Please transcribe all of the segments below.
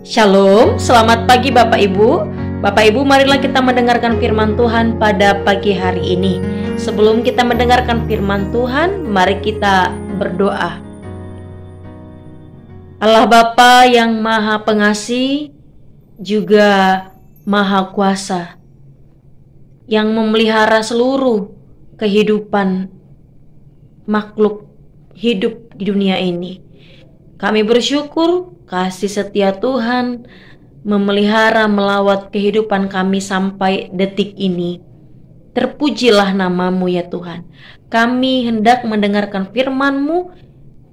Shalom, selamat pagi Bapak Ibu. Bapak Ibu, marilah kita mendengarkan firman Tuhan pada pagi hari ini. Sebelum kita mendengarkan firman Tuhan, mari kita berdoa. Allah Bapa yang Maha Pengasih, juga Maha Kuasa, yang memelihara seluruh kehidupan makhluk hidup di dunia ini. Kami bersyukur kasih setia Tuhan memelihara melawat kehidupan kami sampai detik ini. Terpujilah nama-Mu ya Tuhan. Kami hendak mendengarkan firman-Mu.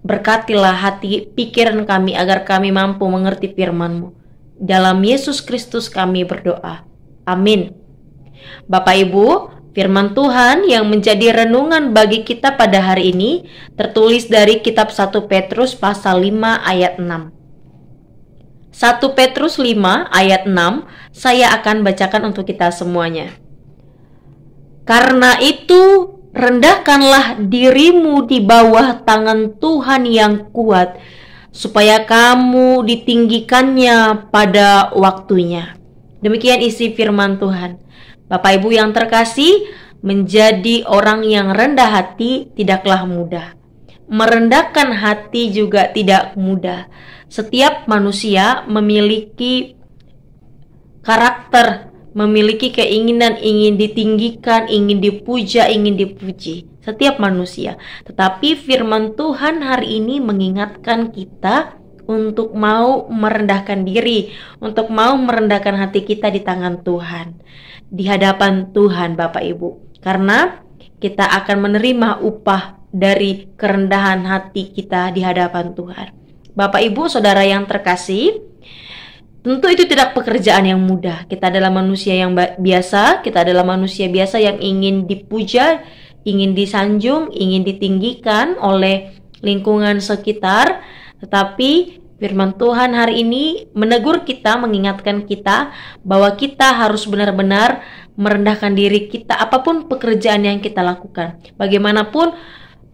Berkatilah hati pikiran kami agar kami mampu mengerti firman-Mu. Dalam Yesus Kristus kami berdoa. Amin. Bapak Ibu, firman Tuhan yang menjadi renungan bagi kita pada hari ini tertulis dari kitab 1 Petrus pasal 5 ayat 6. 1 Petrus 5 ayat 6 saya akan bacakan untuk kita semuanya. Karena itu rendahkanlah dirimu di bawah tangan Tuhan yang kuat, supaya kamu ditinggikannya pada waktunya. Demikian isi firman Tuhan. Bapak Ibu yang terkasih, menjadi orang yang rendah hati tidaklah mudah. Merendahkan hati juga tidak mudah. Setiap manusia memiliki karakter, memiliki keinginan ingin ditinggikan, ingin dipuja, ingin dipuji. Setiap manusia. Tetapi firman Tuhan hari ini mengingatkan kita untuk mau merendahkan diri, untuk mau merendahkan hati kita di tangan Tuhan, di hadapan Tuhan Bapak Ibu. Karena kita akan menerima upah dari kerendahan hati kita di hadapan Tuhan. Bapak Ibu, saudara yang terkasih, tentu itu tidak pekerjaan yang mudah. Kita adalah manusia yang biasa, kita adalah manusia biasa yang ingin dipuja, ingin disanjung, ingin ditinggikan oleh lingkungan sekitar. Tetapi firman Tuhan hari ini menegur kita, mengingatkan kita bahwa kita harus benar-benar merendahkan diri kita apapun pekerjaan yang kita lakukan. Bagaimanapun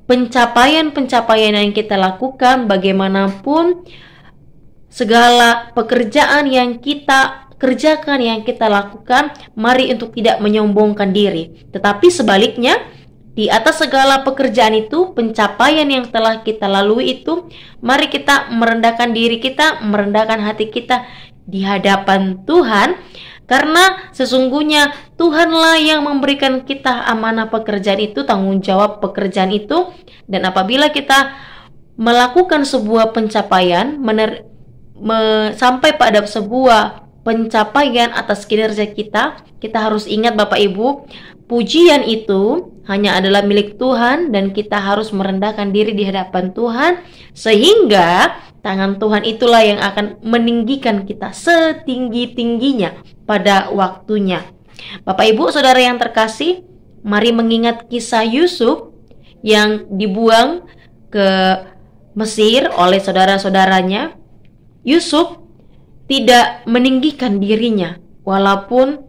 pencapaian-pencapaian yang kita lakukan, bagaimanapun segala pekerjaan yang kita kerjakan, yang kita lakukan, mari untuk tidak menyombongkan diri. Tetapi sebaliknya, di atas segala pekerjaan itu, pencapaian yang telah kita lalui itu, mari kita merendahkan diri kita, merendahkan hati kita di hadapan Tuhan. Karena sesungguhnya Tuhanlah yang memberikan kita amanah pekerjaan itu, tanggung jawab pekerjaan itu. Dan apabila kita melakukan sebuah pencapaian, sampai pada sebuah pencapaian atas kinerja kita, kita harus ingat Bapak Ibu, pujian itu hanya adalah milik Tuhan dan kita harus merendahkan diri di hadapan Tuhan, sehingga tangan Tuhan itulah yang akan meninggikan kita setinggi-tingginya pada waktunya. Bapak Ibu, saudara yang terkasih, mari mengingat kisah Yusuf yang dibuang ke Mesir oleh saudara-saudaranya. Yusuf tidak meninggikan dirinya, walaupun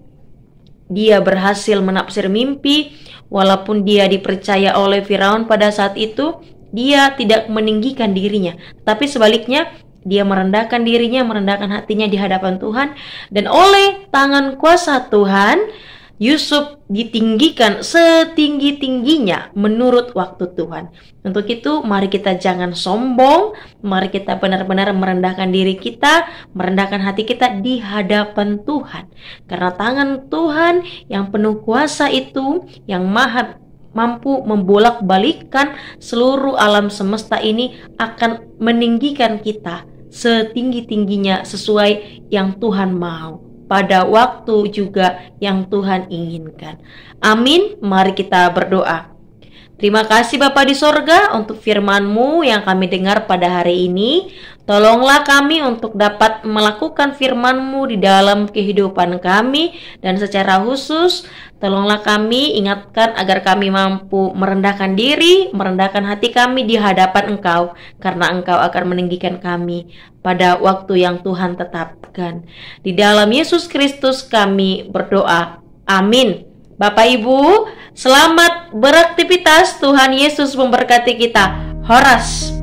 dia berhasil menafsir mimpi, walaupun dia dipercaya oleh Firaun pada saat itu, dia tidak meninggikan dirinya. Tapi sebaliknya, dia merendahkan dirinya, merendahkan hatinya di hadapan Tuhan. Dan oleh tangan kuasa Tuhan, Yusuf ditinggikan setinggi-tingginya menurut waktu Tuhan. Untuk itu, mari kita jangan sombong. Mari kita benar-benar merendahkan diri kita, merendahkan hati kita di hadapan Tuhan. Karena tangan Tuhan yang penuh kuasa itu, yang mampu membolak-balikkan seluruh alam semesta ini, akan meninggikan kita setinggi-tingginya sesuai yang Tuhan mau, pada waktu juga yang Tuhan inginkan. Amin. Mari kita berdoa. Terima kasih Bapa di sorga untuk firman-Mu yang kami dengar pada hari ini. Tolonglah kami untuk dapat melakukan firman-Mu di dalam kehidupan kami. Dan secara khusus, tolonglah kami ingatkan agar kami mampu merendahkan diri, merendahkan hati kami di hadapan Engkau. Karena Engkau akan meninggikan kami pada waktu yang Tuhan tetapkan. Di dalam Yesus Kristus kami berdoa. Amin. Bapak Ibu, selamat beraktivitas. Tuhan Yesus memberkati kita. Horas.